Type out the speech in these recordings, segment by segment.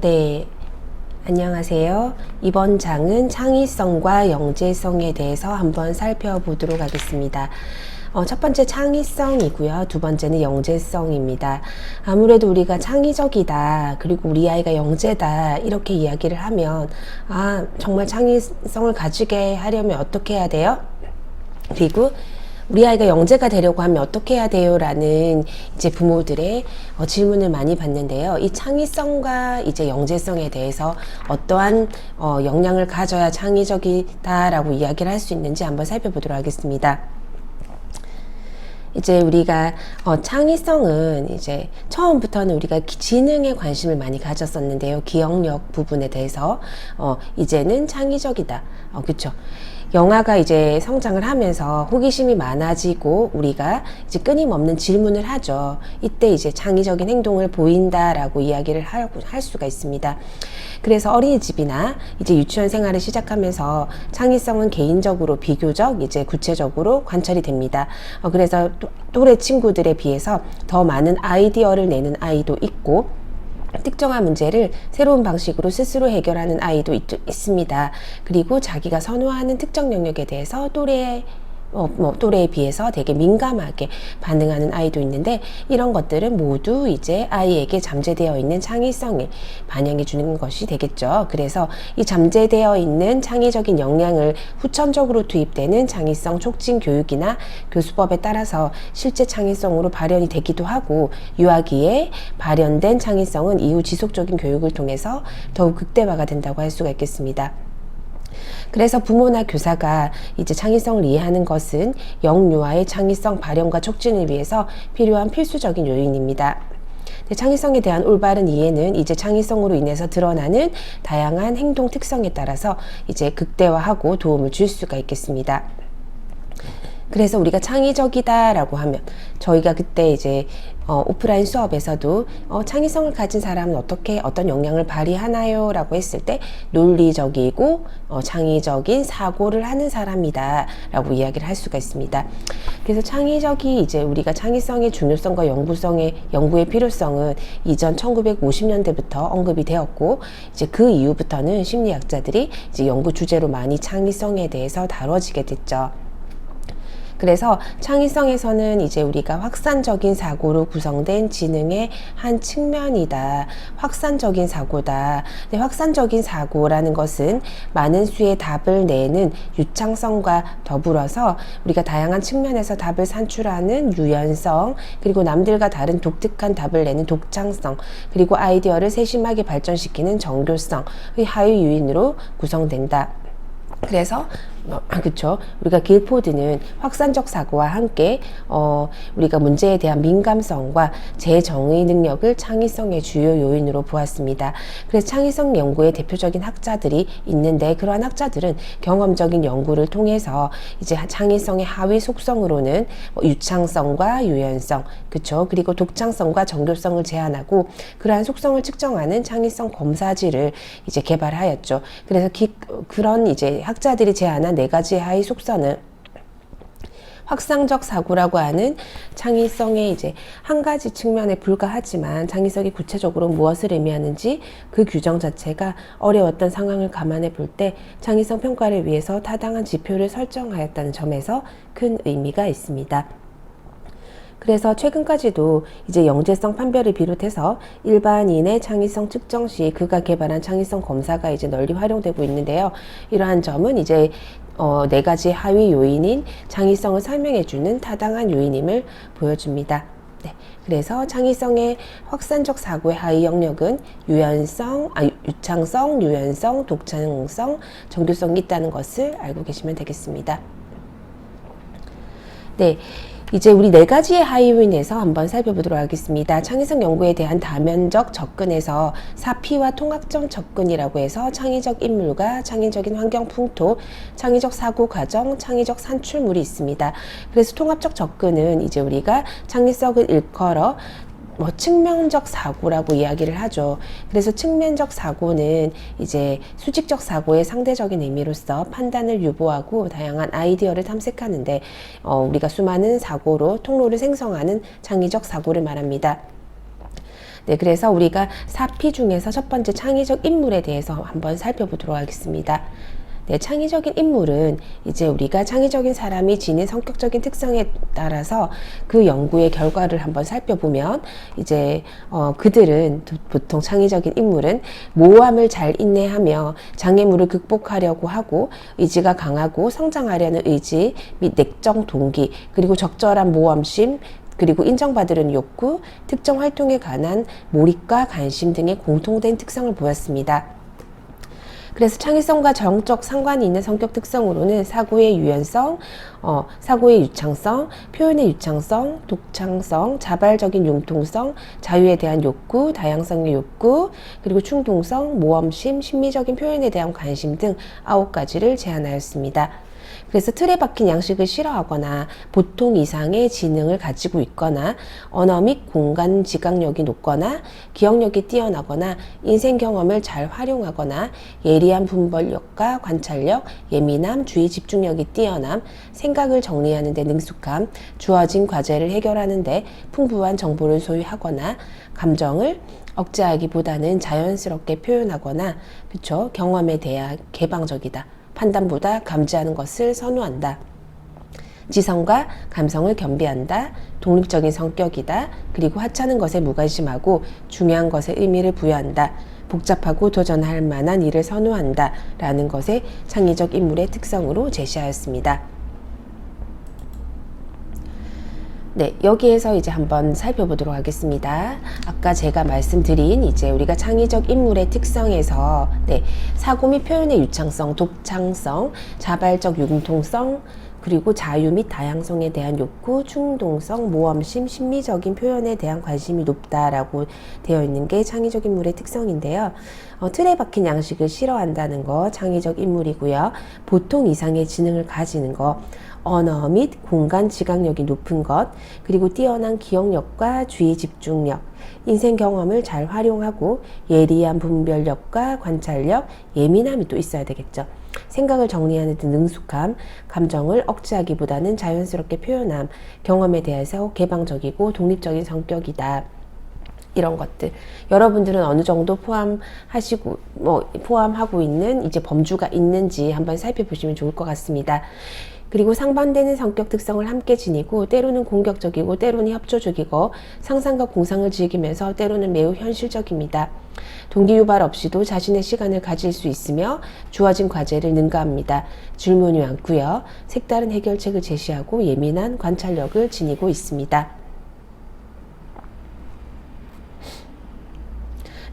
네, 안녕하세요. 이번 장은 창의성과 영재성에 대해서 한번 살펴보도록 하겠습니다. 첫 번째 창의성이고요. 두 번째는 영재성입니다. 아무래도 우리가 창의적이다, 그리고 우리 아이가 영재다, 이렇게 이야기를 하면, 정말 창의성을 가지게 하려면 어떻게 해야 돼요? 그리고 우리 아이가 영재가 되려고 하면 어떻게 해야 돼요? 라는 이제 부모들의 질문을 많이 받는데요. 이 창의성과 이제 영재성에 대해서 어떠한 역량을 가져야 창의적이다라고 이야기를 할 수 있는지 한번 살펴보도록 하겠습니다. 이제 우리가 창의성은 이제 처음부터는 우리가 지능에 관심을 많이 가졌었는데요. 기억력 부분에 대해서 이제는 창의적이다. 그쵸? 영아가 이제 성장을 하면서 호기심이 많아지고 우리가 이제 끊임없는 질문을 하죠. 이때 이제 창의적인 행동을 보인다라고 이야기를 할 수가 있습니다. 그래서 어린이집이나 이제 유치원 생활을 시작하면서 창의성은 개인적으로 비교적 이제 구체적으로 관찰이 됩니다. 그래서 또래 친구들에 비해서 더 많은 아이디어를 내는 아이도 있고, 특정한 문제를 새로운 방식으로 스스로 해결하는 아이도 있습니다. 그리고 자기가 선호하는 특정 영역에 대해서 또래에 비해서 되게 민감하게 반응하는 아이도 있는데, 이런 것들은 모두 이제 아이에게 잠재되어 있는 창의성을 반영해 주는 것이 되겠죠. 그래서 이 잠재되어 있는 창의적인 역량을 후천적으로 투입되는 창의성 촉진 교육이나 교수법에 따라서 실제 창의성으로 발현이 되기도 하고, 유아기에 발현된 창의성은 이후 지속적인 교육을 통해서 더욱 극대화가 된다고 할 수가 있겠습니다. 그래서 부모나 교사가 이제 창의성을 이해하는 것은 영유아의 창의성 발현과 촉진을 위해서 필요한 필수적인 요인입니다. 창의성에 대한 올바른 이해는 이제 창의성으로 인해서 드러나는 다양한 행동 특성에 따라서 이제 극대화하고 도움을 줄 수가 있겠습니다. 그래서 우리가 창의적이다라고 하면, 저희가 그때 이제 오프라인 수업에서도 창의성을 가진 사람은 어떤 역량을 발휘하나요? 라고 했을 때 논리적이고 창의적인 사고를 하는 사람이다 라고 이야기를 할 수가 있습니다. 그래서 창의적이 이제 우리가 창의성의 중요성과 연구의 필요성은 이전 1950년대부터 언급이 되었고, 이제 그 이후부터는 심리학자들이 이제 연구 주제로 많이 창의성에 대해서 다뤄지게 됐죠. 그래서 창의성에서는 이제 우리가 확산적인 사고로 구성된 지능의 한 측면이다. 확산적인 사고다. 근데 확산적인 사고라는 것은 많은 수의 답을 내는 유창성과 더불어서 우리가 다양한 측면에서 답을 산출하는 유연성, 그리고 남들과 다른 독특한 답을 내는 독창성, 그리고 아이디어를 세심하게 발전시키는 정교성의 하위 요인으로 구성된다. 그래서 그쵸, 우리가 길포드는 확산적 사고와 함께 우리가 문제에 대한 민감성과 재정의 능력을 창의성의 주요 요인으로 보았습니다. 그래서 창의성 연구의 대표적인 학자들이 있는데, 그러한 학자들은 경험적인 연구를 통해서 이제 창의성의 하위 속성으로는 유창성과 유연성, 그쵸, 그리고 독창성과 정교성을 제한하고, 그러한 속성을 측정하는 창의성 검사지를 이제 개발하였죠. 그래서 그런 이제 학자들이 제안한 네 가지의 하위 속성은 확산적 사고라고 하는 창의성의 이제 한 가지 측면에 불과하지만, 창의성이 구체적으로 무엇을 의미하는지 그 규정 자체가 어려웠던 상황을 감안해 볼 때 창의성 평가를 위해서 타당한 지표를 설정하였다는 점에서 큰 의미가 있습니다. 그래서 최근까지도 이제 영재성 판별을 비롯해서 일반인의 창의성 측정 시 그가 개발한 창의성 검사가 이제 널리 활용되고 있는데요. 이러한 점은 이제 네 가지 하위 요인인 창의성을 설명해주는 타당한 요인임을 보여줍니다. 네, 그래서 창의성의 확산적 사고의 하위 영역은 유창성, 유연성, 독창성, 정교성이 있다는 것을 알고 계시면 되겠습니다. 네. 이제 우리 네 가지의 하위 요인에서 한번 살펴보도록 하겠습니다. 창의성 연구에 대한 다면적 접근에서 사피와 통합적 접근이라고 해서 창의적 인물과 창의적인 환경 풍토, 창의적 사고 과정, 창의적 산출물이 있습니다. 그래서 통합적 접근은 이제 우리가 창의성을 일컬어 측면적 사고라고 이야기를 하죠. 그래서 측면적 사고는 이제 수직적 사고의 상대적인 의미로서 판단을 유보하고 다양한 아이디어를 탐색하는데 우리가 수많은 사고로 통로를 생성하는 창의적 사고를 말합니다. 네, 그래서 우리가 4P 중에서 첫 번째 창의적 인물에 대해서 한번 살펴보도록 하겠습니다. 네, 창의적인 인물은 이제 우리가 창의적인 사람이 지닌 성격적인 특성에 따라서 그 연구의 결과를 한번 살펴보면 이제 그들은 보통 창의적인 인물은 모호함을 잘 인내하며 장애물을 극복하려고 하고 의지가 강하고 성장하려는 의지 및 내적 동기 그리고 적절한 모험심 그리고 인정받으려는 욕구, 특정 활동에 관한 몰입과 관심 등의 공통된 특성을 보였습니다. 그래서 창의성과 정적 상관이 있는 성격 특성으로는 사고의 유연성, 사고의 유창성, 표현의 유창성, 독창성, 자발적인 융통성, 자유에 대한 욕구, 다양성의 욕구, 그리고 충동성, 모험심, 심미적인 표현에 대한 관심 등 9가지를 제안하였습니다. 그래서 틀에 박힌 양식을 싫어하거나 보통 이상의 지능을 가지고 있거나 언어 및 공간 지각력이 높거나 기억력이 뛰어나거나 인생 경험을 잘 활용하거나 예리한 분별력과 관찰력, 예민함, 주의 집중력이 뛰어남, 생각을 정리하는 데 능숙함, 주어진 과제를 해결하는 데 풍부한 정보를 소유하거나 감정을 억제하기보다는 자연스럽게 표현하거나 그쵸? 경험에 대한 개방적이다. 판단보다 감지하는 것을 선호한다. 지성과 감성을 겸비한다. 독립적인 성격이다. 그리고 하찮은 것에 무관심하고 중요한 것에 의미를 부여한다. 복잡하고 도전할 만한 일을 선호한다. 라는 것에 창의적 인물의 특성으로 제시하였습니다. 네, 여기에서 이제 한번 살펴보도록 하겠습니다. 아까 제가 말씀드린 이제 우리가 창의적 인물의 특성에서 네, 사고 및 표현의 유창성, 독창성, 자발적 융통성, 그리고 자유 및 다양성에 대한 욕구, 충동성, 모험심, 심미적인 표현에 대한 관심이 높다라고 되어 있는 게 창의적 인물의 특성인데요. 틀에 박힌 양식을 싫어한다는 거 창의적 인물이고요. 보통 이상의 지능을 가지는 거, 언어 및 공간 지각력이 높은 것, 그리고 뛰어난 기억력과 주의 집중력, 인생 경험을 잘 활용하고 예리한 분별력과 관찰력, 예민함이 또 있어야 되겠죠. 생각을 정리하는 데 능숙함, 감정을 억제하기보다는 자연스럽게 표현함, 경험에 대해서 개방적이고 독립적인 성격이다. 이런 것들 여러분들은 어느 정도 포함하고 있는 이제 범주가 있는지 한번 살펴보시면 좋을 것 같습니다. 그리고 상반되는 성격 특성을 함께 지니고 때로는 공격적이고 때로는 협조적이고 상상과 공상을 즐기면서 때로는 매우 현실적입니다. 동기 유발 없이도 자신의 시간을 가질 수 있으며 주어진 과제를 능가합니다. 질문이 많고요. 색다른 해결책을 제시하고 예민한 관찰력을 지니고 있습니다.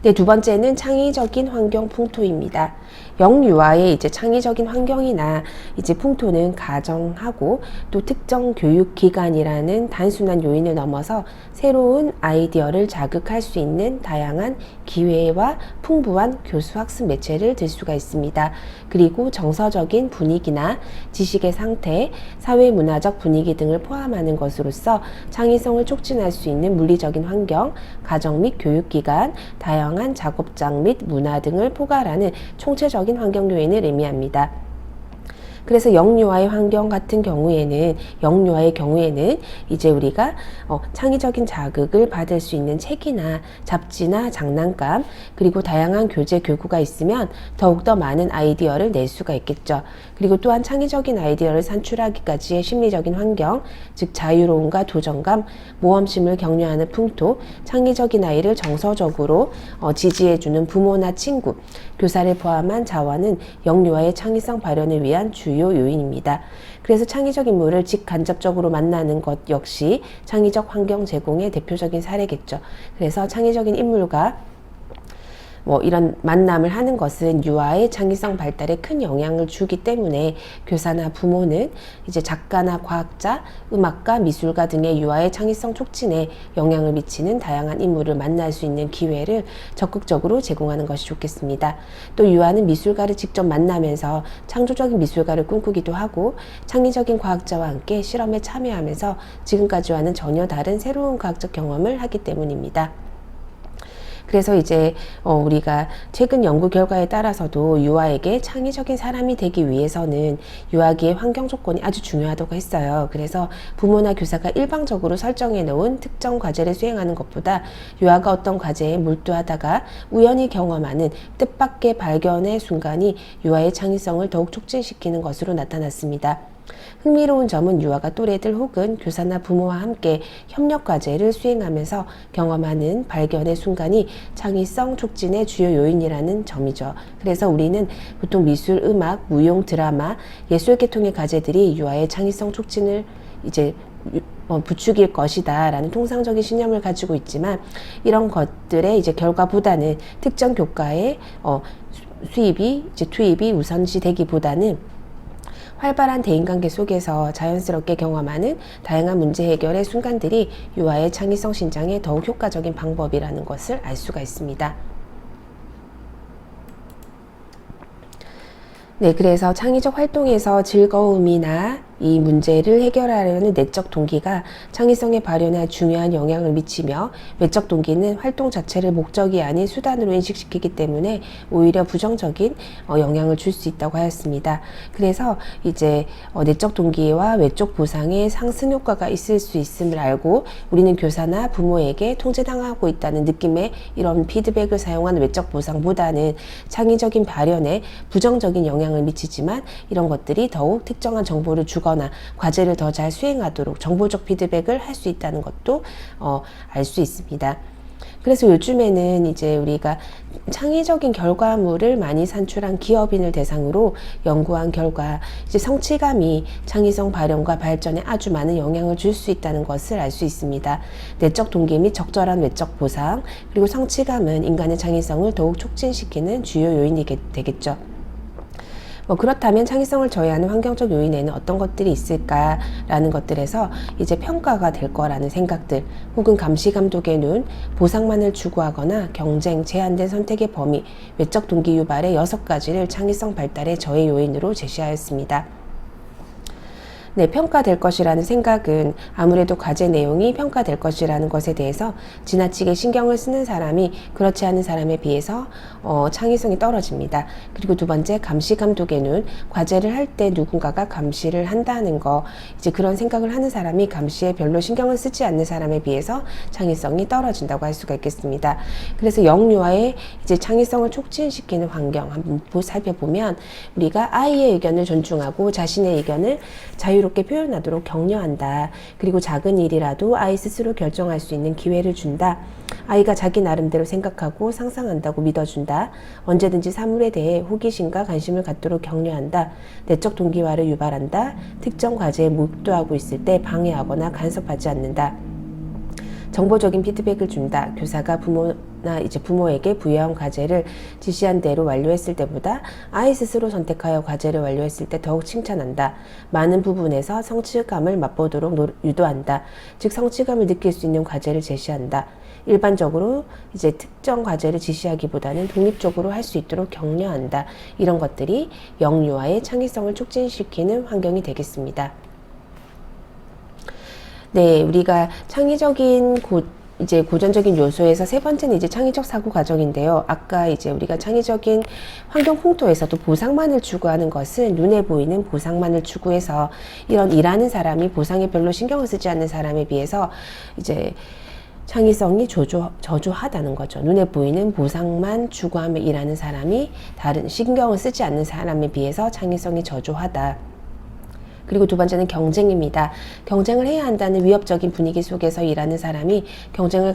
네, 두 번째는 창의적인 환경 풍토입니다. 영유아의 이제 창의적인 환경이나 이제 풍토는 가정하고 또 특정 교육기관이라는 단순한 요인을 넘어서 새로운 아이디어를 자극할 수 있는 다양한 기회와 풍부한 교수학습 매체를 들 수가 있습니다. 그리고 정서적인 분위기나 지식의 상태, 사회문화적 분위기 등을 포함하는 것으로서 창의성을 촉진할 수 있는 물리적인 환경, 가정 및 교육기관, 다양한 작업장 및 문화 등을 포괄하는 총체적인 환경 요인을 의미합니다. 그래서 영유아의 환경 같은 경우에는 이제 우리가 창의적인 자극을 받을 수 있는 책이나 잡지나 장난감 그리고 다양한 교재 교구가 있으면 더욱더 많은 아이디어를 낼 수가 있겠죠. 그리고 또한 창의적인 아이디어를 산출하기까지의 심리적인 환경, 즉 자유로움과 도전감, 모험심을 격려하는 풍토, 창의적인 아이를 정서적으로 지지해주는 부모나 친구, 교사를 포함한 자원은 영유아의 창의성 발현을 위한 주요 요인입니다. 그래서 창의적 인물을 직간접적으로 만나는 것 역시 창의적 환경 제공의 대표적인 사례겠죠. 그래서 창의적인 인물과 이런 만남을 하는 것은 유아의 창의성 발달에 큰 영향을 주기 때문에 교사나 부모는 이제 작가나 과학자, 음악가, 미술가 등의 유아의 창의성 촉진에 영향을 미치는 다양한 인물을 만날 수 있는 기회를 적극적으로 제공하는 것이 좋겠습니다. 또 유아는 미술가를 직접 만나면서 창조적인 미술가를 꿈꾸기도 하고 창의적인 과학자와 함께 실험에 참여하면서 지금까지와는 전혀 다른 새로운 과학적 경험을 하기 때문입니다. 그래서 이제 우리가 최근 연구 결과에 따라서도 유아에게 창의적인 사람이 되기 위해서는 유아기의 환경 조건이 아주 중요하다고 했어요. 그래서 부모나 교사가 일방적으로 설정해 놓은 특정 과제를 수행하는 것보다 유아가 어떤 과제에 몰두하다가 우연히 경험하는 뜻밖의 발견의 순간이 유아의 창의성을 더욱 촉진시키는 것으로 나타났습니다. 흥미로운 점은 유아가 또래들 혹은 교사나 부모와 함께 협력 과제를 수행하면서 경험하는 발견의 순간이 창의성 촉진의 주요 요인이라는 점이죠. 그래서 우리는 보통 미술, 음악, 무용, 드라마, 예술 계통의 과제들이 유아의 창의성 촉진을 이제 부추길 것이다 라는 통상적인 신념을 가지고 있지만, 이런 것들의 이제 결과보다는 특정 교과의 투입이 우선시 되기보다는 활발한 대인관계 속에서 자연스럽게 경험하는 다양한 문제 해결의 순간들이 유아의 창의성 신장에 더욱 효과적인 방법이라는 것을 알 수가 있습니다. 네, 그래서 창의적 활동에서 즐거움이나 이 문제를 해결하려는 내적 동기가 창의성의 발현에 중요한 영향을 미치며, 외적 동기는 활동 자체를 목적이 아닌 수단으로 인식시키기 때문에 오히려 부정적인 영향을 줄 수 있다고 하였습니다. 그래서 이제 내적 동기와 외적 보상의 상승 효과가 있을 수 있음을 알고 우리는 교사나 부모에게 통제당하고 있다는 느낌의 이런 피드백을 사용한 외적 보상보다는 창의적인 발현에 부정적인 영향을 미치지만, 이런 것들이 더욱 특정한 정보를 주거나 과제를 더 잘 수행하도록 정보적 피드백을 할 수 있다는 것도 알 수 있습니다. 그래서 요즘에는 이제 우리가 창의적인 결과물을 많이 산출한 기업인을 대상으로 연구한 결과, 이제 성취감이 창의성 발현과 발전에 아주 많은 영향을 줄 수 있다는 것을 알 수 있습니다. 내적 동기 및 적절한 외적 보상, 그리고 성취감은 인간의 창의성을 더욱 촉진시키는 주요 요인이 되겠죠. 그렇다면 창의성을 저해하는 환경적 요인에는 어떤 것들이 있을까라는 것들에서 이제 평가가 될 거라는 생각들, 혹은 감시 감독의 눈, 보상만을 추구하거나 경쟁, 제한된 선택의 범위, 외적 동기 유발의 6가지를 창의성 발달의 저해 요인으로 제시하였습니다. 네, 평가될 것이라는 생각은 아무래도 과제 내용이 평가될 것이라는 것에 대해서 지나치게 신경을 쓰는 사람이 그렇지 않은 사람에 비해서 창의성이 떨어집니다. 그리고 두 번째, 감시 감독의 눈, 과제를 할 때 누군가가 감시를 한다는 거, 이제 그런 생각을 하는 사람이 감시에 별로 신경을 쓰지 않는 사람에 비해서 창의성이 떨어진다고 할 수가 있겠습니다. 그래서 영유아의 이제 창의성을 촉진시키는 환경 한번 살펴보면, 우리가 아이의 의견을 존중하고 자신의 의견을 자유롭게 표현하도록 격려한다. 그리고 작은 일이라도 아이 스스로 결정할 수 있는 기회를 준다. 아이가 자기 나름대로 생각하고 상상한다고 믿어준다. 언제든지 사물에 대해 호기심과 관심을 갖도록 격려한다. 내적 동기화를 유발한다. 특정 과제에 몰두하고 있을 때 방해하거나 간섭하지 않는다. 정보적인 피드백을 준다. 교사가 부모에게 부여한 과제를 지시한 대로 완료했을 때보다 아이 스스로 선택하여 과제를 완료했을 때 더욱 칭찬한다. 많은 부분에서 성취감을 맛보도록 유도한다. 즉 성취감을 느낄 수 있는 과제를 제시한다. 일반적으로 이제 특정 과제를 지시하기보다는 독립적으로 할 수 있도록 격려한다. 이런 것들이 영유아의 창의성을 촉진시키는 환경이 되겠습니다. 네, 우리가 창의적인 이제 고전적인 요소에서 세 번째는 이제 창의적 사고 과정인데요. 아까 이제 우리가 창의적인 환경 풍토에서도 보상만을 추구하는 것은 눈에 보이는 보상만을 추구해서 이런 일하는 사람이 보상에 별로 신경을 쓰지 않는 사람에 비해서 이제 창의성이 저조하다는 거죠. 눈에 보이는 보상만 추구하며 일하는 사람이 다른 신경을 쓰지 않는 사람에 비해서 창의성이 저조하다. 그리고 두 번째는 경쟁입니다. 경쟁을 해야 한다는 위협적인 분위기 속에서 일하는 사람이 경쟁을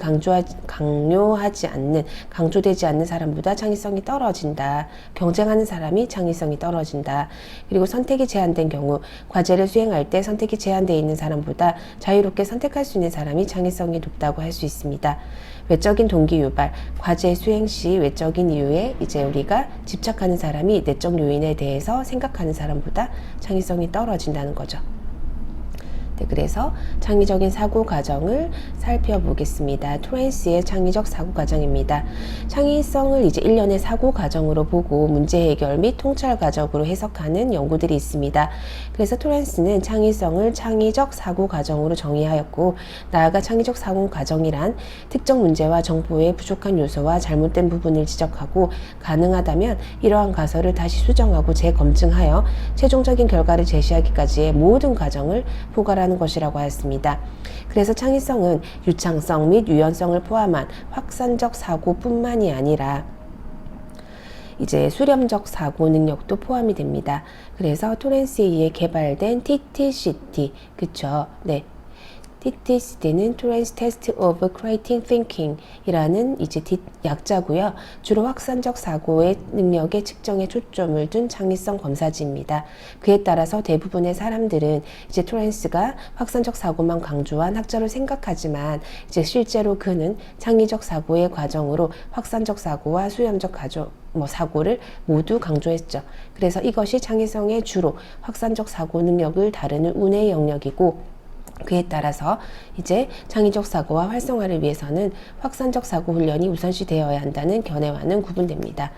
강조되지 않는 사람보다 창의성이 떨어진다. 경쟁하는 사람이 창의성이 떨어진다. 그리고 선택이 제한된 경우, 과제를 수행할 때 선택이 제한되어 있는 사람보다 자유롭게 선택할 수 있는 사람이 창의성이 높다고 할 수 있습니다. 외적인 동기 유발, 과제 수행 시 외적인 이유에 이제 우리가 집착하는 사람이 내적 요인에 대해서 생각하는 사람보다 창의성이 떨어진다는 거죠. 네, 그래서 창의적인 사고 과정을 살펴보겠습니다. 토렌스의 창의적 사고 과정입니다. 창의성을 이제 일련의 사고 과정으로 보고 문제 해결 및 통찰 과정으로 해석하는 연구들이 있습니다. 그래서 토렌스는 창의성을 창의적 사고 과정으로 정의하였고, 나아가 창의적 사고 과정이란 특정 문제와 정보의 부족한 요소와 잘못된 부분을 지적하고 가능하다면 이러한 가설을 다시 수정하고 재검증하여 최종적인 결과를 제시하기까지의 모든 과정을 포괄하는 것이라고 하였습니다. 그래서 창의성은 유창성 및 유연성을 포함한 확산적 사고뿐만이 아니라 이제 수렴적 사고 능력도 포함이 됩니다. 그래서 토렌스에 의해 개발된 TTCT, 그쵸? 네. TTCT는 Torrance Test of Creative Thinking 이라는 이제 약자고요. 주로 확산적 사고의 능력의 측정에 초점을 둔 창의성 검사지입니다. 그에 따라서 대부분의 사람들은 이제 토렌스가 확산적 사고만 강조한 학자로 생각하지만 이제 실제로 그는 창의적 사고의 과정으로 확산적 사고와 수렴적 사고를 모두 강조했죠. 그래서 이것이 창의성의 주로 확산적 사고 능력을 다루는 운의 영역이고, 그에 따라서 이제 창의적 사고와 활성화를 위해서는 확산적 사고 훈련이 우선시 되어야 한다는 견해와는 구분됩니다.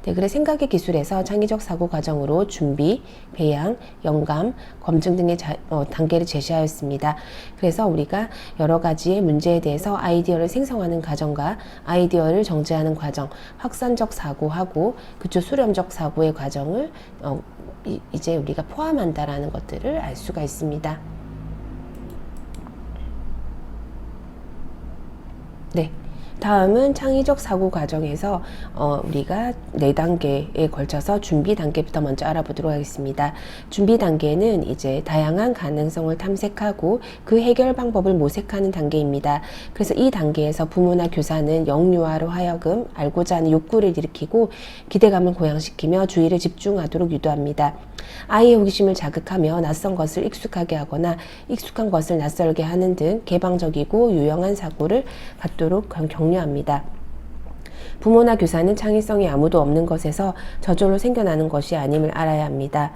네, 그래 생각의 기술에서 창의적 사고 과정으로 준비, 배양, 영감, 검증 등의 단계를 제시하였습니다. 그래서 우리가 여러 가지의 문제에 대해서 아이디어를 생성하는 과정과 아이디어를 정제하는 과정, 확산적 사고하고 수렴적 사고의 과정을 이제 우리가 포함한다라는 것들을 알 수가 있습니다. 네. 다음은 창의적 사고 과정에서 우리가 4단계에 걸쳐서 준비 단계부터 먼저 알아보도록 하겠습니다. 준비 단계는 이제 다양한 가능성을 탐색하고 그 해결 방법을 모색하는 단계입니다. 그래서 이 단계에서 부모나 교사는 영유아로 하여금 알고자 하는 욕구를 일으키고 기대감을 고양시키며 주의를 집중하도록 유도합니다. 아이의 호기심을 자극하며 낯선 것을 익숙하게 하거나 익숙한 것을 낯설게 하는 등 개방적이고 유용한 사고를 갖도록 격려합니다. 부모나 교사는 창의성이 아무도 없는 것에서 저절로 생겨나는 것이 아님을 알아야 합니다.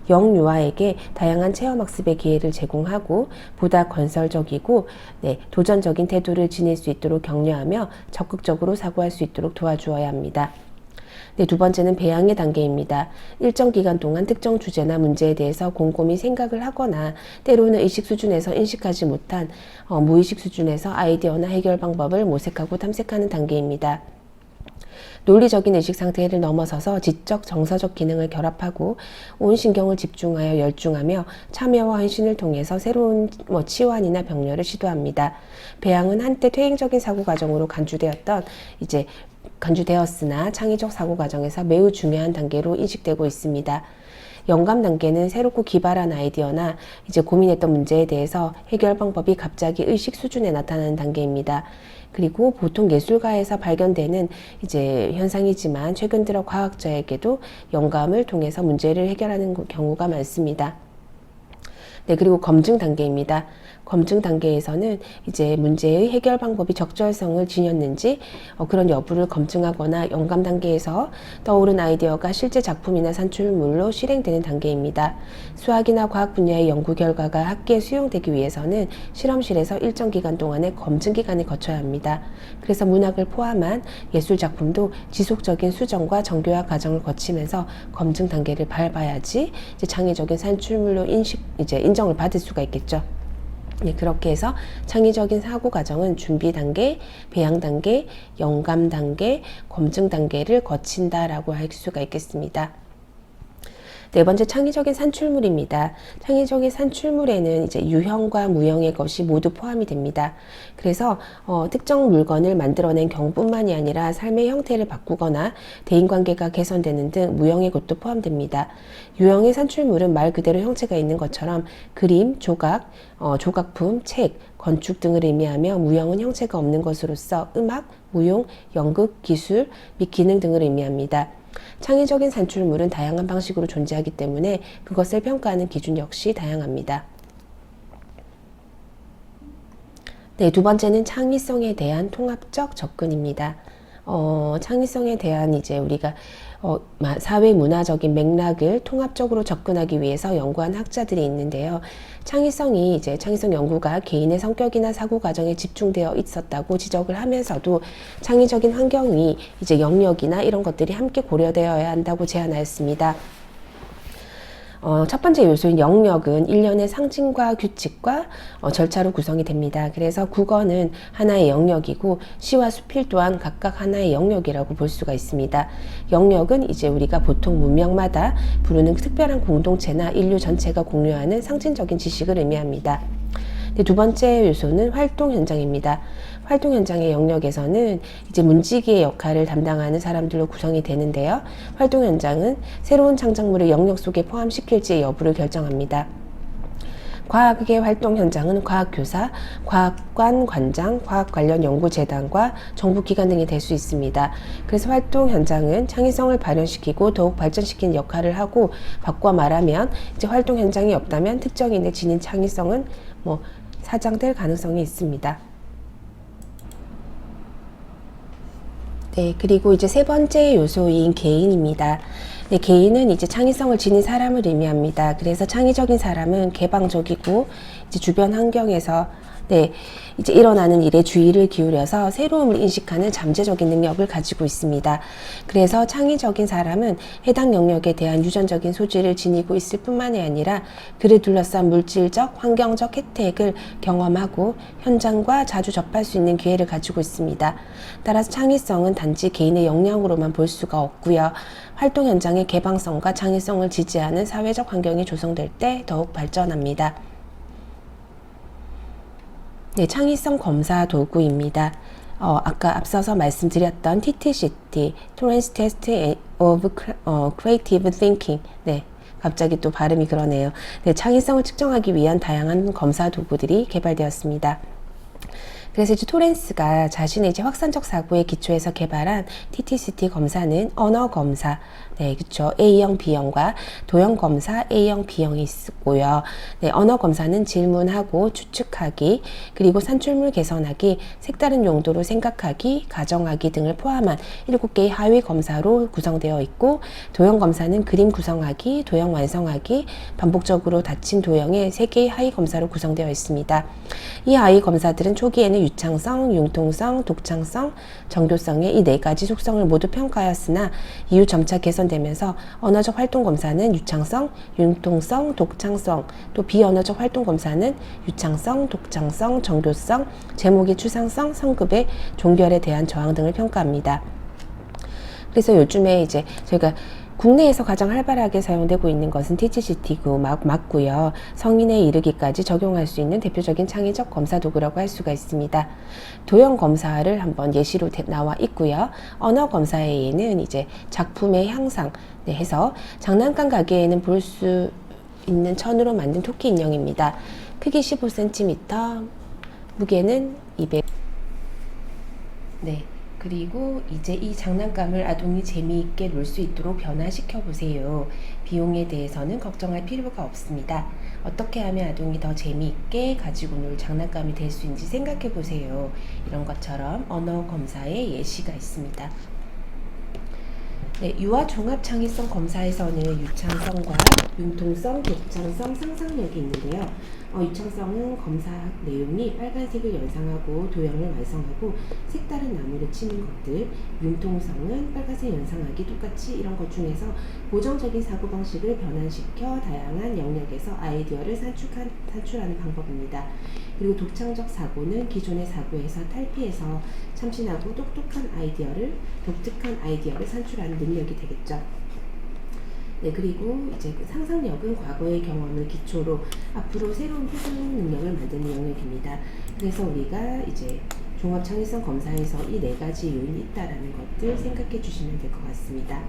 영유아에게 다양한 체험학습의 기회를 제공하고 보다 건설적이고 도전적인 태도를 지닐 수 있도록 격려하며 적극적으로 사고할 수 있도록 도와주어야 합니다. 네, 두 번째는 배양의 단계입니다. 일정 기간 동안 특정 주제나 문제에 대해서 곰곰이 생각을 하거나 때로는 의식 수준에서 인식하지 못한 무의식 수준에서 아이디어나 해결 방법을 모색하고 탐색하는 단계입니다. 논리적인 의식 상태를 넘어서서 지적, 정서적 기능을 결합하고 온 신경을 집중하여 열중하며 참여와 헌신을 통해서 새로운 치환이나 병렬을 시도합니다. 배양은 한때 퇴행적인 사고 과정으로 간주되었으나 창의적 사고 과정에서 매우 중요한 단계로 인식되고 있습니다. 영감 단계는 새롭고 기발한 아이디어나 이제 고민했던 문제에 대해서 해결 방법이 갑자기 의식 수준에 나타나는 단계입니다. 그리고 보통 예술가에서 발견되는 이제 현상이지만 최근 들어 과학자에게도 영감을 통해서 문제를 해결하는 경우가 많습니다. 네, 그리고 검증 단계입니다. 검증 단계에서는 이제 문제의 해결 방법이 적절성을 지녔는지 그런 여부를 검증하거나 영감 단계에서 떠오른 아이디어가 실제 작품이나 산출물로 실행되는 단계입니다. 수학이나 과학 분야의 연구 결과가 학계에 수용되기 위해서는 실험실에서 일정 기간 동안의 검증 기간을 거쳐야 합니다. 그래서 문학을 포함한 예술 작품도 지속적인 수정과 정교화 과정을 거치면서 검증 단계를 밟아야지 이제 창의적인 산출물로 인정을 받을 수가 있겠죠. 네, 그렇게 해서 창의적인 사고 과정은 준비 단계, 배양 단계, 영감 단계, 검증 단계를 거친다라고 할 수가 있겠습니다. 네 번째, 창의적인 산출물입니다. 창의적인 산출물에는 이제 유형과 무형의 것이 모두 포함이 됩니다. 그래서 특정 물건을 만들어낸 경우뿐만이 아니라 삶의 형태를 바꾸거나 대인관계가 개선되는 등 무형의 것도 포함됩니다. 유형의 산출물은 말 그대로 형체가 있는 것처럼 그림, 조각, 조각품, 책, 건축 등을 의미하며 무형은 형체가 없는 것으로서 음악, 무용, 연극, 기술 및 기능 등을 의미합니다. 창의적인 산출물은 다양한 방식으로 존재하기 때문에 그것을 평가하는 기준 역시 다양합니다. 네, 두 번째는 창의성에 대한 통합적 접근입니다. 창의성에 대한 이제 우리가 사회 문화적인 맥락을 통합적으로 접근하기 위해서 연구한 학자들이 있는데요. 창의성이 이제 창의성 연구가 개인의 성격이나 사고 과정에 집중되어 있었다고 지적을 하면서도 창의적인 환경이 이제 영역이나 이런 것들이 함께 고려되어야 한다고 제안하였습니다. 첫 번째 요소인 영역은 일련의 상징과 규칙과 절차로 구성이 됩니다. 그래서 국어는 하나의 영역이고 시와 수필 또한 각각 하나의 영역이라고 볼 수가 있습니다. 영역은 이제 우리가 보통 문명마다 부르는 특별한 공동체나 인류 전체가 공유하는 상징적인 지식을 의미합니다. 두 번째 요소는 활동 현장입니다. 활동 현장의 영역에서는 이제 문지기의 역할을 담당하는 사람들로 구성이 되는데요. 활동 현장은 새로운 창작물을 영역 속에 포함시킬지의 여부를 결정합니다. 과학의 활동 현장은 과학교사, 과학관 관장, 과학 관련 연구재단과 정부기관 등이 될 수 있습니다. 그래서 활동 현장은 창의성을 발현시키고 더욱 발전시키는 역할을 하고, 바꿔 말하면 이제 활동 현장이 없다면 특정인의 지닌 창의성은 사장될 가능성이 있습니다. 네, 그리고 이제 세 번째 요소인 개인입니다. 네, 개인은 이제 창의성을 지닌 사람을 의미합니다. 그래서 창의적인 사람은 개방적이고 이제 주변 환경에서 이제 일어나는 일에 주의를 기울여서 새로움을 인식하는 잠재적인 능력을 가지고 있습니다. 그래서 창의적인 사람은 해당 영역에 대한 유전적인 소질을 지니고 있을 뿐만이 아니라 그를 둘러싼 물질적, 환경적 혜택을 경험하고 현장과 자주 접할 수 있는 기회를 가지고 있습니다. 따라서 창의성은 단지 개인의 역량으로만 볼 수가 없고요. 활동 현장의 개방성과 창의성을 지지하는 사회적 환경이 조성될 때 더욱 발전합니다. 네, 창의성 검사 도구입니다. 아까 앞서서 말씀드렸던 TTCT, Torrance Test of Creative Thinking. 네, 갑자기 또 발음이 그러네요. 네, 창의성을 측정하기 위한 다양한 검사 도구들이 개발되었습니다. 그래서 이제 토렌스가 자신의 이제 확산적 사고에 기초해서 개발한 TTCT 검사는 언어 검사, 네, 그렇죠. A형, B형과 도형 검사 A형, B형이 있고요. 네, 언어 검사는 질문하고 추측하기, 그리고 산출물 개선하기, 색다른 용도로 생각하기, 가정하기 등을 포함한 7개의 하위 검사로 구성되어 있고, 도형 검사는 그림 구성하기, 도형 완성하기, 반복적으로 닫힌 도형의 3개의 하위 검사로 구성되어 있습니다. 이 하위 검사들은 초기에는 유창성, 융통성, 독창성, 정교성의 이 4가지 속성을 모두 평가하였으나 이후 점차 개선되면서 언어적 활동 검사는 유창성, 융통성, 독창성, 또 비언어적 활동 검사는 유창성, 독창성, 정교성, 제목의 추상성, 성급의 종결에 대한 저항 등을 평가합니다. 그래서 요즘에 이제 저희가 국내에서 가장 활발하게 사용되고 있는 것은 TTCT고 맞고요. 성인에 이르기까지 적용할 수 있는 대표적인 창의적 검사 도구라고 할 수가 있습니다. 도형 검사를 한번 예시로 나와 있고요. 언어 검사에는 이제 작품의 향상 해서 장난감 가게에는 볼 수 있는 천으로 만든 토끼 인형입니다. 크기 15cm, 무게는 200. 네. 그리고 이제 이 장난감을 아동이 재미있게 놀 수 있도록 변화시켜 보세요. 비용에 대해서는 걱정할 필요가 없습니다. 어떻게 하면 아동이 더 재미있게 가지고 놀 장난감이 될 수 있는지 생각해 보세요. 이런 것처럼 언어 검사의 예시가 있습니다. 네, 유아 종합 창의성 검사에서는 유창성과 융통성, 독창성, 상상력이 있는데요. 유창성은 검사 내용이 빨간색을 연상하고 도형을 완성하고 색다른 나무를 치는 것들, 융통성은 빨간색 연상하기 똑같이 이런 것 중에서 고정적인 사고방식을 변환시켜 다양한 영역에서 아이디어를 산출하는 방법입니다. 그리고 독창적 사고는 기존의 사고에서 탈피해서 참신하고 독특한 아이디어를 산출하는 능력이 되겠죠. 네, 그리고 이제 상상력은 과거의 경험을 기초로 앞으로 새로운 표현 능력을 만드는 영역입니다. 그래서 우리가 이제 종합 창의성 검사에서 이 4가지 요인이 있다라는 것들 생각해 주시면 될 것 같습니다.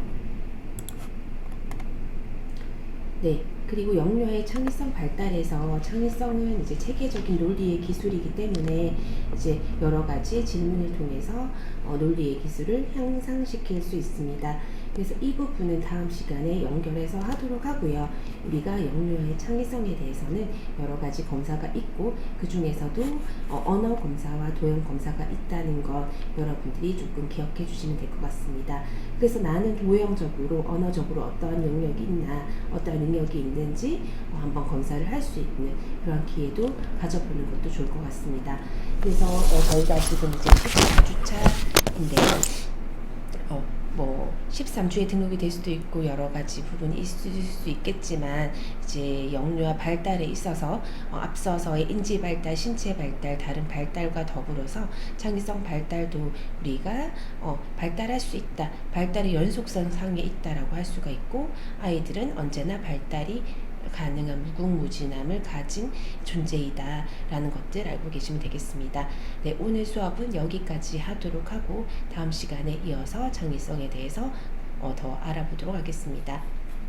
네, 그리고 영유아의 창의성 발달에서 창의성은 이제 체계적인 논리의 기술이기 때문에 이제 여러 가지 질문을 통해서 논리의 기술을 향상시킬 수 있습니다. 그래서 이 부분은 다음 시간에 연결해서 하도록 하고요. 우리가 영유아의 창의성에 대해서는 여러 가지 검사가 있고 그 중에서도 언어 검사와 도형 검사가 있다는 것 여러분들이 조금 기억해 주시면 될 것 같습니다. 그래서 나는 도형적으로 언어적으로 어떠한 영역이 있나 어떠한 능력이 있는지 한번 검사를 할 수 있는 그런 기회도 가져보는 것도 좋을 것 같습니다. 그래서 저희가 지금 이제 14주차인데요. 13주에 등록이 될 수도 있고 여러 가지 부분이 있을 수 있겠지만 이제 영유아 발달에 있어서 앞서서의 인지 발달, 신체 발달, 다른 발달과 더불어서 창의성 발달도 우리가 발달할 수 있다. 발달의 연속성 상에 있다라고 할 수가 있고 아이들은 언제나 발달이 가능한 무궁무진함을 가진 존재이다 라는 것들 알고 계시면 되겠습니다. 네, 오늘 수업은 여기까지 하도록 하고 다음 시간에 이어서 창의성에 대해서 더 알아보도록 하겠습니다.